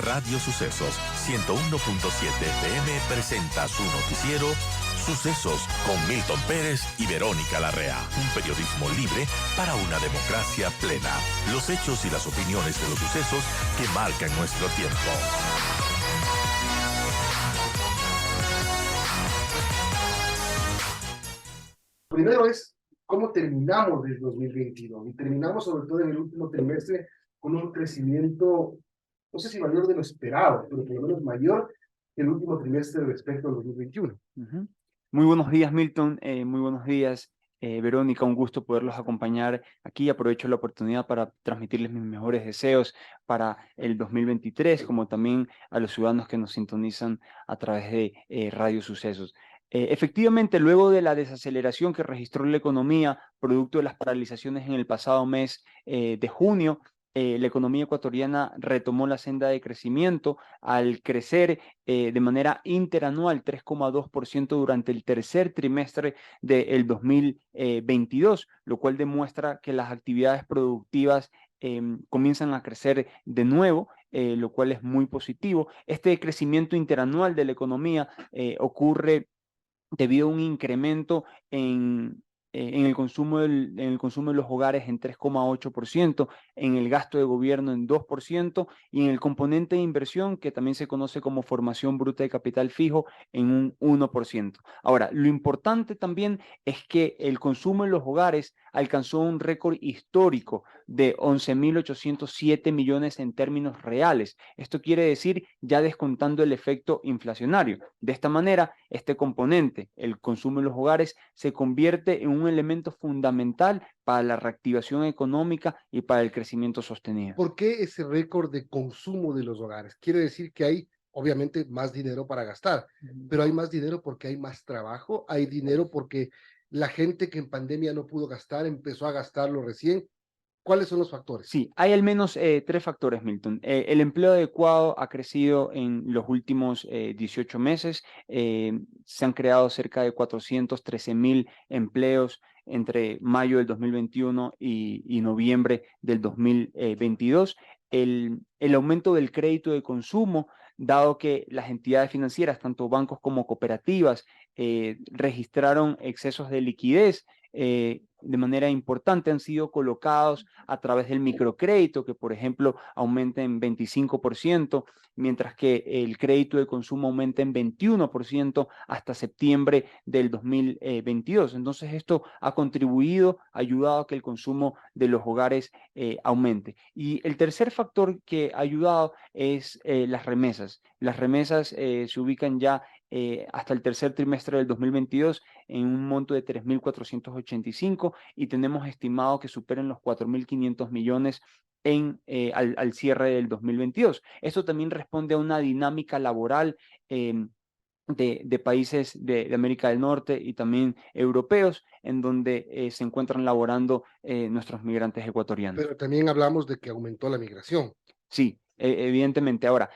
Radio Sucesos 101.7 FM presenta su noticiero Sucesos con Milton Pérez y Verónica Larrea. Un periodismo libre para una democracia plena. Los hechos y las opiniones de los sucesos que marcan nuestro tiempo. Primero es cómo terminamos el 2022 y terminamos sobre todo en el último trimestre con un crecimiento, no sé si mayor de lo esperado, pero por lo menos mayor que el último trimestre respecto al 2021. Muy buenos días, Milton. Muy buenos días, Verónica. Un gusto poderlos acompañar aquí. Aprovecho la oportunidad para transmitirles mis mejores deseos para el 2023, como también a los ciudadanos que nos sintonizan a través de Radio Sucesos. Efectivamente, luego de la desaceleración que registró la economía, producto de las paralizaciones en el pasado mes de junio, la economía ecuatoriana retomó la senda de crecimiento al crecer de manera interanual 3,2% durante el tercer trimestre del 2022, lo cual demuestra que las actividades productivas comienzan a crecer de nuevo, lo cual es muy positivo. Este crecimiento interanual de la economía ocurre debido a un incremento en el consumo en el consumo de los hogares en 3,8%, en el gasto de gobierno en 2% y en el componente de inversión, que también se conoce como formación bruta de capital fijo, en un 1%. Ahora, lo importante también es que el consumo en los hogares alcanzó un récord histórico de 11.807 millones en términos reales. Esto quiere decir ya descontando el efecto inflacionario. De esta manera, este componente, el consumo en los hogares, se convierte en un elemento fundamental para la reactivación económica y para el crecimiento sostenido. ¿Por qué ese récord de consumo de los hogares? Quiere decir que hay, obviamente, más dinero para gastar, pero hay más dinero porque hay más trabajo, hay dinero porque la gente que en pandemia no pudo gastar empezó a gastarlo recién. ¿Cuáles son los factores? Sí, hay al menos tres factores, Milton. El empleo adecuado ha crecido en los últimos 18 meses. Se han creado cerca de 413.000 empleos entre mayo del 2021 y noviembre del 2022. El aumento del crédito de consumo, dado que las entidades financieras, tanto bancos como cooperativas, registraron excesos de liquidez, de manera importante, han sido colocados a través del microcrédito, que por ejemplo aumenta en 25%, mientras que el crédito de consumo aumenta en 21% hasta septiembre del 2022. Entonces esto ha contribuido, ha ayudado a que el consumo de los hogares aumente. Y el tercer factor que ha ayudado es las remesas. Las remesas se ubican ya hasta el tercer trimestre del 2022 en un monto de 3.485 y tenemos estimado que superen los 4.500 millones al cierre del 2022. Esto también responde a una dinámica laboral de países de América del Norte y también europeos, en donde se encuentran laborando nuestros migrantes ecuatorianos. Pero también hablamos de que aumentó la migración. Sí, evidentemente. Ahora,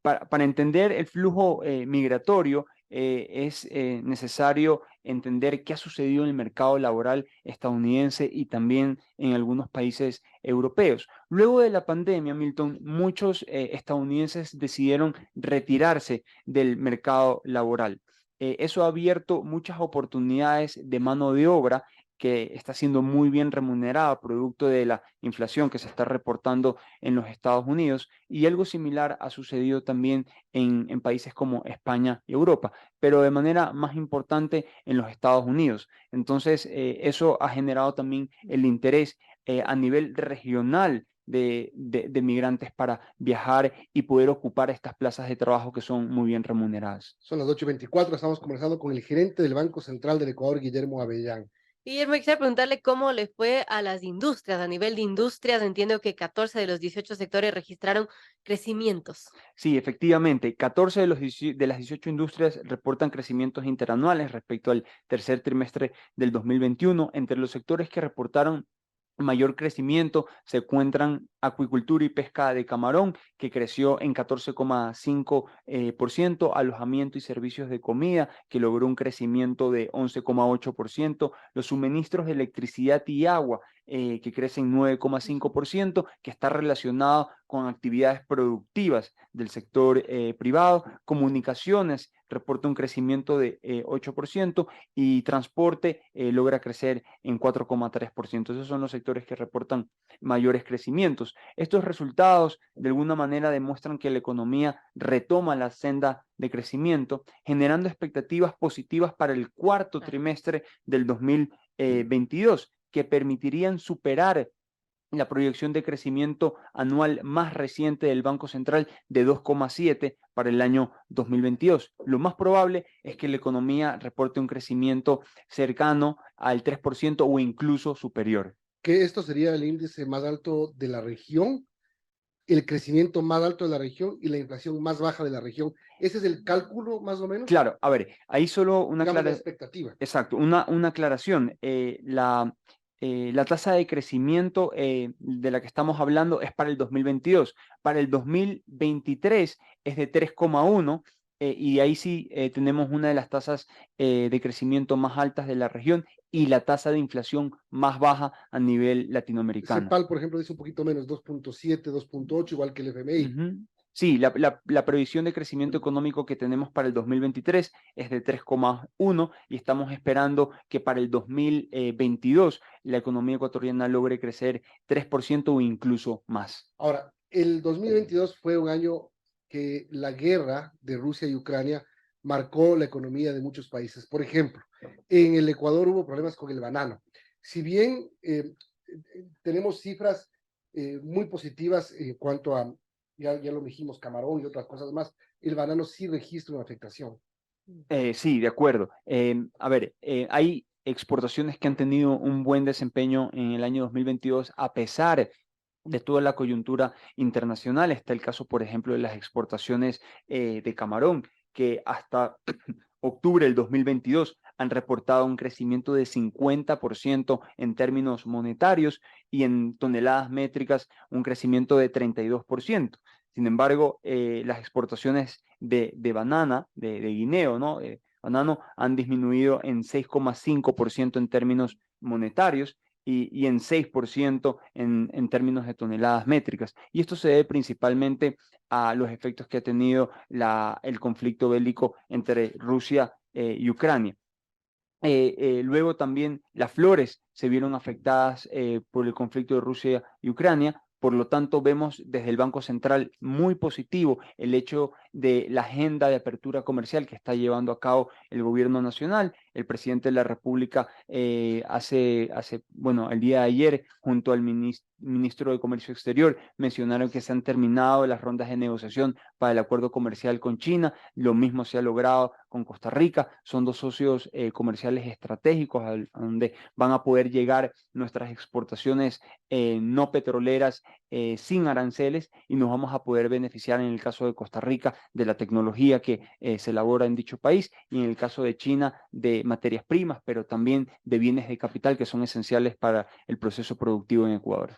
para entender el flujo migratorio, es necesario entender qué ha sucedido en el mercado laboral estadounidense y también en algunos países europeos. Luego de la pandemia, Milton, muchos estadounidenses decidieron retirarse del mercado laboral. Eso ha abierto muchas oportunidades de mano de obra que está siendo muy bien remunerada producto de la inflación que se está reportando en los Estados Unidos, y algo similar ha sucedido también en países como España y Europa, pero de manera más importante en los Estados Unidos. Entonces, eso ha generado también el interés a nivel regional de migrantes para viajar y poder ocupar estas plazas de trabajo que son muy bien remuneradas. Son las 8:24, estamos conversando con el gerente del Banco Central del Ecuador, Guillermo Avellán. Guillermo, quisiera preguntarle cómo le fue a las industrias. A nivel de industrias, entiendo que 14 de los 18 sectores registraron crecimientos. Sí, efectivamente, 14 de las 18 industrias reportan crecimientos interanuales respecto al tercer trimestre del 2021. Entre los sectores que reportaron mayor crecimiento se encuentran acuicultura y pesca de camarón, que creció en 14,5%, alojamiento y servicios de comida, que logró un crecimiento de 11,8%, los suministros de electricidad y agua, que crece en 9,5%, que está relacionado con actividades productivas del sector privado. Comunicaciones reporta un crecimiento de 8% y transporte logra crecer en 4,3%. Esos son los sectores que reportan mayores crecimientos. Estos resultados de alguna manera demuestran que la economía retoma la senda de crecimiento, generando expectativas positivas para el cuarto trimestre del 2022, que permitirían superar la proyección de crecimiento anual más reciente del Banco Central de 2,7 para el año 2022. Lo más probable es que la economía reporte un crecimiento cercano al 3% o incluso superior. Que esto sería el índice más alto de la región, el crecimiento más alto de la región y la inflación más baja de la región. ¿Ese es el cálculo más o menos? Claro, a ver, ahí solo una Digamos, la clara... expectativa. Exacto, una aclaración. La tasa de crecimiento de la que estamos hablando es para el 2022. Para el 2023 es de 3,1 y ahí sí tenemos una de las tasas de crecimiento más altas de la región y la tasa de inflación más baja a nivel latinoamericano. CEPAL, por ejemplo, dice un poquito menos, 2,7, 2,8, igual que el FMI. Sí, la previsión de crecimiento económico que tenemos para el 2023 es de 3,1 y estamos esperando que para el 2022 la economía ecuatoriana logre crecer 3% o incluso más. Ahora, el 2022 fue un año que la guerra de Rusia y Ucrania marcó la economía de muchos países. Por ejemplo, en el Ecuador hubo problemas con el banano. Si bien tenemos cifras muy positivas en cuanto a, ya lo dijimos, camarón y otras cosas más, el banano sí registra una afectación. Sí, de acuerdo. A ver, hay exportaciones que han tenido un buen desempeño en el año 2022 a pesar de toda la coyuntura internacional. Está el caso, por ejemplo, de las exportaciones de camarón, que hasta octubre del 2022 han reportado un crecimiento de 50% en términos monetarios y en toneladas métricas un crecimiento de 32%. Sin embargo, las exportaciones de banana, de guineo, ¿no? Banano, han disminuido en 6,5% en términos monetarios y en 6% en términos de toneladas métricas. Y esto se debe principalmente a los efectos que ha tenido el conflicto bélico entre Rusia y Ucrania. Luego también las flores se vieron afectadas por el conflicto de Rusia y Ucrania. Por lo tanto, vemos desde el Banco Central muy positivo el hecho de la agenda de apertura comercial que está llevando a cabo el gobierno nacional. El presidente de la República bueno, el día de ayer, junto al ministro de Comercio Exterior, mencionaron que se han terminado las rondas de negociación para el acuerdo comercial con China. Lo mismo se ha logrado con Costa Rica. Son dos socios comerciales estratégicos a donde van a poder llegar nuestras exportaciones no petroleras sin aranceles y nos vamos a poder beneficiar en el caso de Costa Rica de la tecnología que se elabora en dicho país y en el caso de China de materias primas, pero también de bienes de capital que son esenciales para el proceso productivo en Ecuador.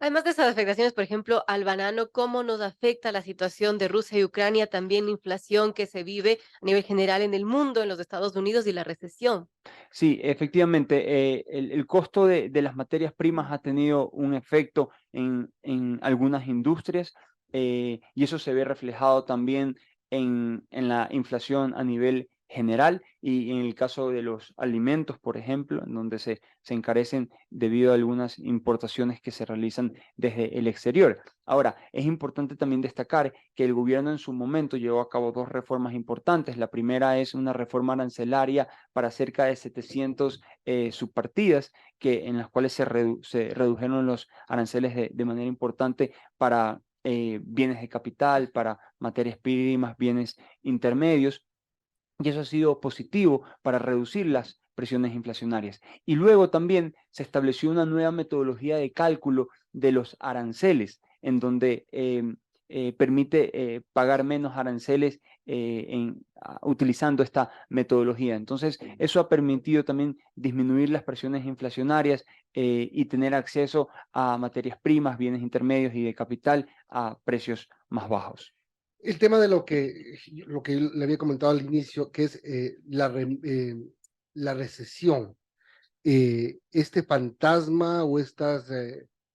Además de esas afectaciones, por ejemplo, al banano, ¿cómo nos afecta la situación de Rusia y Ucrania? También la inflación que se vive a nivel general en el mundo, en los Estados Unidos y la recesión. Sí, efectivamente, el costo de las materias primas ha tenido un efecto en algunas industrias y eso se ve reflejado también en la inflación a nivel general y en el caso de los alimentos, por ejemplo, en donde se encarecen debido a algunas importaciones que se realizan desde el exterior. Ahora, es importante también destacar que el gobierno en su momento llevó a cabo dos reformas importantes. La primera es una reforma arancelaria para cerca de 700 subpartidas en las cuales se redujeron los aranceles de manera importante para bienes de capital, para materias primas, bienes intermedios, y eso ha sido positivo para reducir las presiones inflacionarias. Y luego también se estableció una nueva metodología de cálculo de los aranceles, en donde permite pagar menos aranceles utilizando esta metodología. Entonces, eso ha permitido también disminuir las presiones inflacionarias y tener acceso a materias primas, bienes intermedios y de capital a precios más bajos. El tema de lo que le había comentado al inicio, que es la recesión. este fantasma o estas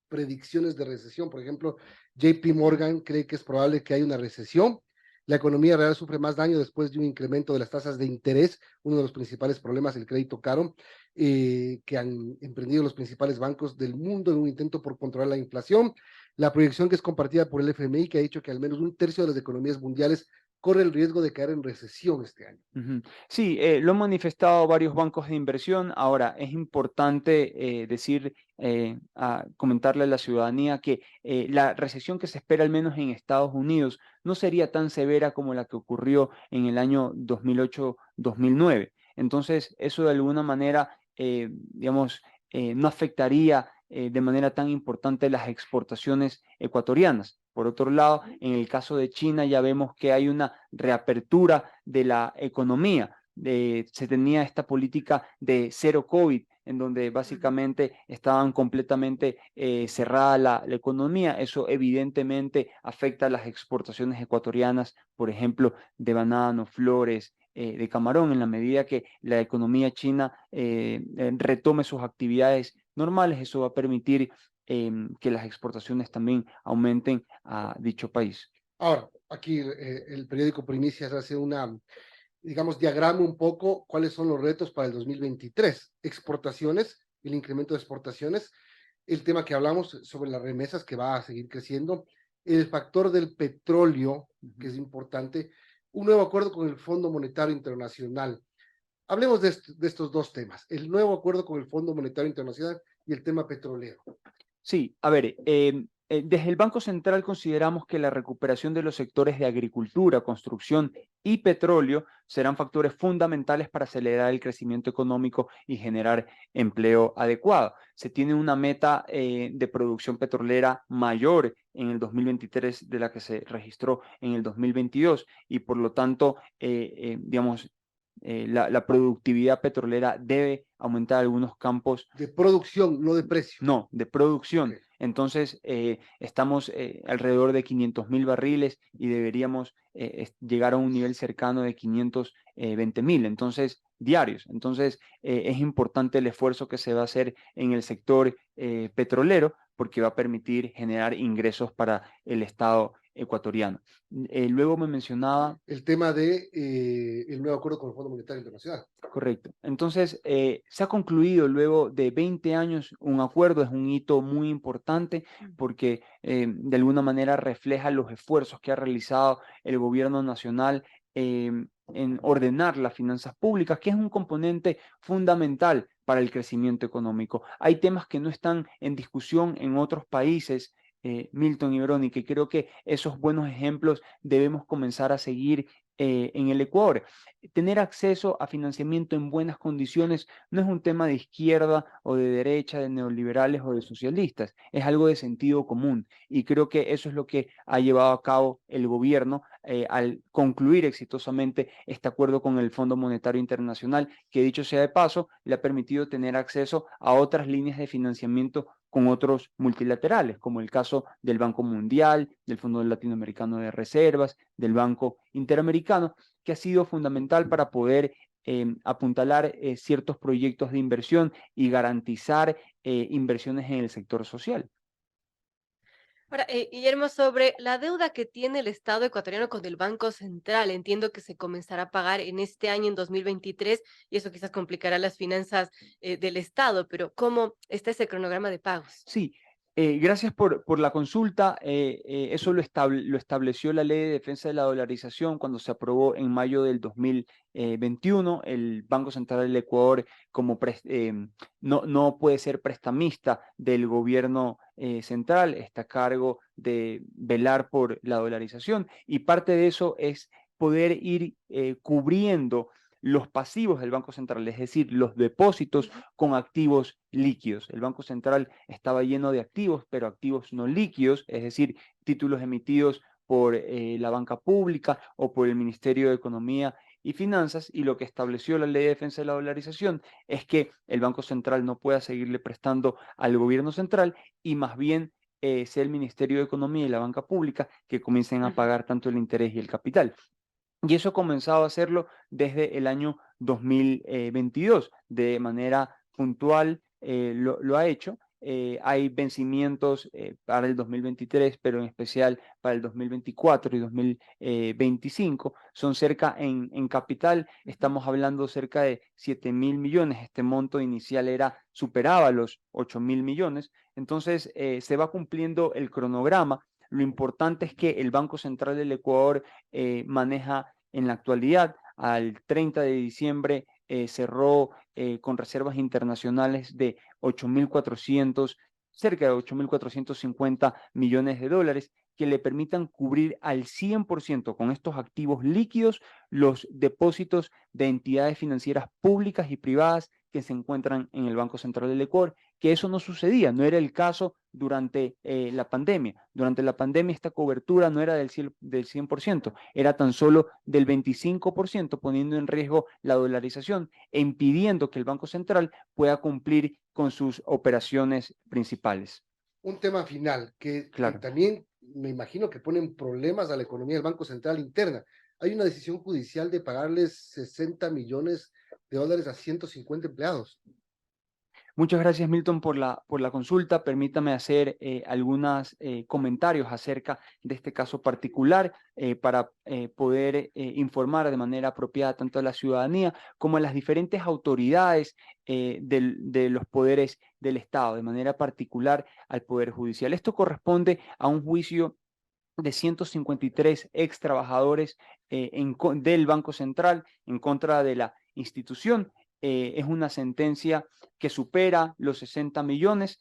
predicciones de recesión. Por ejemplo, JP Morgan cree que es probable que haya una recesión. La economía real sufre más daño después de un incremento de las tasas de interés, uno de los principales problemas, el crédito caro, que han emprendido los principales bancos del mundo en un intento por controlar la inflación. La proyección que es compartida por el FMI, que ha dicho que al menos un tercio de las economías mundiales corre el riesgo de caer en recesión este año. Sí, lo han manifestado varios bancos de inversión. Ahora, es importante comentarle a la ciudadanía que la recesión que se espera al menos en Estados Unidos no sería tan severa como la que ocurrió en el año 2008-2009. Entonces, eso de alguna manera, no afectaría de manera tan importante las exportaciones ecuatorianas. Por otro lado, en el caso de China ya vemos que hay una reapertura de la economía. Se tenía esta política de cero COVID, en donde básicamente estaban completamente cerrada la economía. Eso evidentemente afecta a las exportaciones ecuatorianas, por ejemplo, de banano, flores, de camarón, en la medida que la economía china retome sus actividades normales. Eso va a permitir que las exportaciones también aumenten a dicho país. Ahora, aquí el periódico Primicias hace una, digamos, diagrama un poco cuáles son los retos para el 2023. Exportaciones, el incremento de exportaciones, el tema que hablamos sobre las remesas que va a seguir creciendo, el factor del petróleo, que es importante, un nuevo acuerdo con el Fondo Monetario Internacional. Hablemos de estos dos temas, el nuevo acuerdo con el Fondo Monetario Internacional y el tema petrolero. Sí, a ver, desde el Banco Central consideramos que la recuperación de los sectores de agricultura, construcción y petróleo serán factores fundamentales para acelerar el crecimiento económico y generar empleo adecuado. Se tiene una meta de producción petrolera mayor en el 2023 de la que se registró en el 2022 y por lo tanto, la productividad petrolera debe aumentar algunos campos. De producción, no de precio. No, de producción. Okay. Entonces, estamos alrededor de 500.000 barriles y deberíamos llegar a un nivel cercano de 520.000, entonces, diarios. Entonces, es importante el esfuerzo que se va a hacer en el sector petrolero porque va a permitir generar ingresos para el Estado ecuatoriano. Luego me mencionaba el tema de el nuevo acuerdo con el Fondo Monetario Internacional. Correcto. Entonces, se ha concluido luego de 20 años un acuerdo, es un hito muy importante porque de alguna manera refleja los esfuerzos que ha realizado el gobierno nacional en ordenar las finanzas públicas, que es un componente fundamental para el crecimiento económico. Hay temas que no están en discusión en otros países, Milton y Verónica, y creo que esos buenos ejemplos debemos comenzar a seguir en el Ecuador. Tener acceso a financiamiento en buenas condiciones no es un tema de izquierda o de derecha, de neoliberales o de socialistas, es algo de sentido común y creo que eso es lo que ha llevado a cabo el gobierno al concluir exitosamente este acuerdo con el Fondo Monetario Internacional, que dicho sea de paso, le ha permitido tener acceso a otras líneas de financiamiento con otros multilaterales, como el caso del Banco Mundial, del Fondo Latinoamericano de Reservas, del Banco Interamericano, que ha sido fundamental para poder apuntalar ciertos proyectos de inversión y garantizar inversiones en el sector social. Ahora, Guillermo, sobre la deuda que tiene el Estado ecuatoriano con el Banco Central, entiendo que se comenzará a pagar en este año, en 2023, y eso quizás complicará las finanzas del Estado, pero ¿cómo está ese cronograma de pagos? Sí, gracias por la consulta. Eso lo estableció la Ley de Defensa de la Dolarización cuando se aprobó en mayo del 2021. El Banco Central del Ecuador no puede ser prestamista del gobierno central, está a cargo de velar por la dolarización y parte de eso es poder ir cubriendo los pasivos del Banco Central, es decir, los depósitos con activos líquidos. El Banco Central estaba lleno de activos, pero activos no líquidos, es decir, títulos emitidos por la banca pública o por el Ministerio de Economía y Finanzas, y lo que estableció la Ley de Defensa de la Dolarización es que el Banco Central no pueda seguirle prestando al gobierno central y más bien sea el Ministerio de Economía y la banca pública que comiencen a pagar tanto el interés y el capital. Y eso ha comenzado a hacerlo desde el año 2022 de manera puntual lo ha hecho. Hay vencimientos para el 2023, pero en especial para el 2024 y 2025. Son cerca, en capital, estamos hablando cerca de 7.000 millones. Este monto inicial superaba los 8.000 millones. Entonces, se va cumpliendo el cronograma. Lo importante es que el Banco Central del Ecuador maneja en la actualidad, al 30 de diciembre, cerró con reservas internacionales de 8.400, cerca de 8.450 millones de dólares, que le permitan cubrir al 100% con estos activos líquidos los depósitos de entidades financieras públicas y privadas que se encuentran en el Banco Central del Ecuador, que eso no sucedía, no era el caso durante la pandemia. Durante la pandemia esta cobertura no era del 100%, era tan solo del 25%, poniendo en riesgo la dolarización e impidiendo que el Banco Central pueda cumplir con sus operaciones principales. Un tema final que Claro. también me imagino que ponen problemas a la economía del Banco Central interna. Hay una decisión judicial de pagarles 60 millones de dólares a 150 empleados. Muchas gracias, Milton, por la consulta. Permítame hacer algunos comentarios acerca de este caso particular para poder informar de manera apropiada tanto a la ciudadanía como a las diferentes autoridades de los poderes del Estado, de manera particular al Poder Judicial. Esto corresponde a un juicio de 153 ex trabajadores del Banco Central en contra de la institución. Es una sentencia que supera los 60 millones,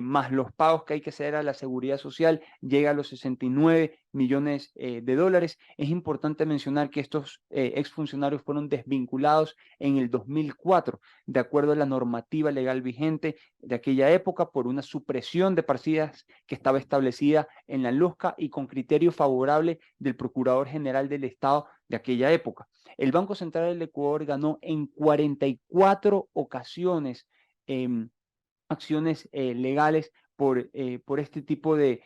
más los pagos que hay que hacer a la seguridad social, llega a los 69 millones de dólares. Es importante mencionar que estos exfuncionarios fueron desvinculados en el 2004, de acuerdo a la normativa legal vigente de aquella época, por una supresión de partidas que estaba establecida en la LOSCA y con criterio favorable del Procurador General del Estado de aquella época. El Banco Central del Ecuador ganó en 44 ocasiones acciones legales por este tipo de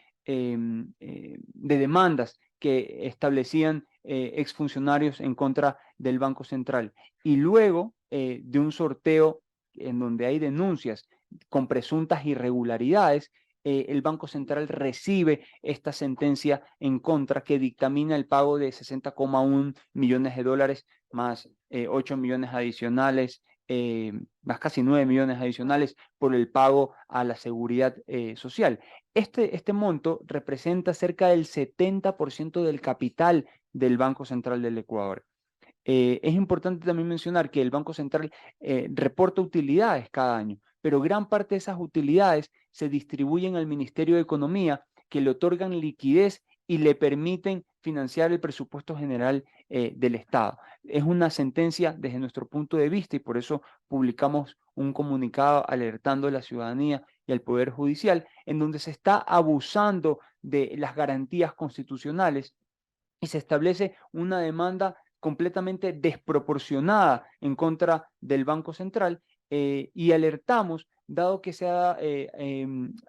demandas que establecían exfuncionarios en contra del Banco Central. Y luego de un sorteo en donde hay denuncias con presuntas irregularidades, el Banco Central recibe esta sentencia en contra que dictamina el pago de 60,1 millones de dólares más 8 millones adicionales, más casi 9 millones adicionales por el pago a la seguridad social. Este monto representa cerca del 70% del capital del Banco Central del Ecuador. Es importante también mencionar que el Banco Central reporta utilidades cada año, pero gran parte de esas utilidades se distribuyen al Ministerio de Economía, que le otorgan liquidez y le permiten financiar el presupuesto general del Estado. Es una sentencia desde nuestro punto de vista y por eso publicamos un comunicado alertando a la ciudadanía y al Poder Judicial, en donde se está abusando de las garantías constitucionales y se establece una demanda completamente desproporcionada en contra del Banco Central y alertamos, dado que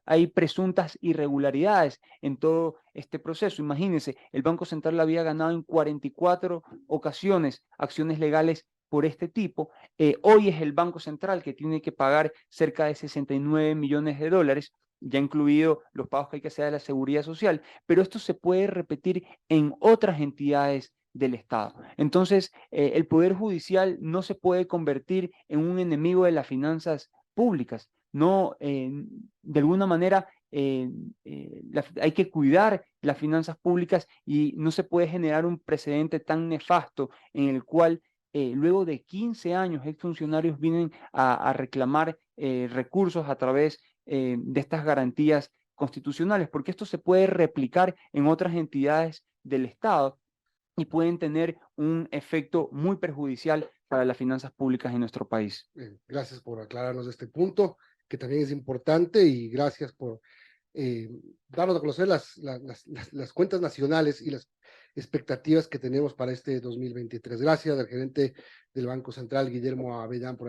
hay presuntas irregularidades en todo este proceso. Imagínense, el Banco Central había ganado en 44 ocasiones acciones legales por este tipo. Hoy es el Banco Central que tiene que pagar cerca de 69 millones de dólares, ya incluido los pagos que hay que hacer a la seguridad social, pero esto se puede repetir en otras entidades del Estado. Entonces, el Poder Judicial no se puede convertir en un enemigo de las finanzas públicas. No, de alguna manera, hay que cuidar las finanzas públicas y no se puede generar un precedente tan nefasto en el cual luego de 15 años exfuncionarios vienen a reclamar recursos a través de estas garantías constitucionales, porque esto se puede replicar en otras entidades del Estado y pueden tener un efecto muy perjudicial para las finanzas públicas en nuestro país. Gracias por aclararnos este punto, que también es importante, y gracias por darnos a conocer las cuentas nacionales y las expectativas que tenemos para este 2023. Gracias al gerente del Banco Central, Guillermo Avellán, por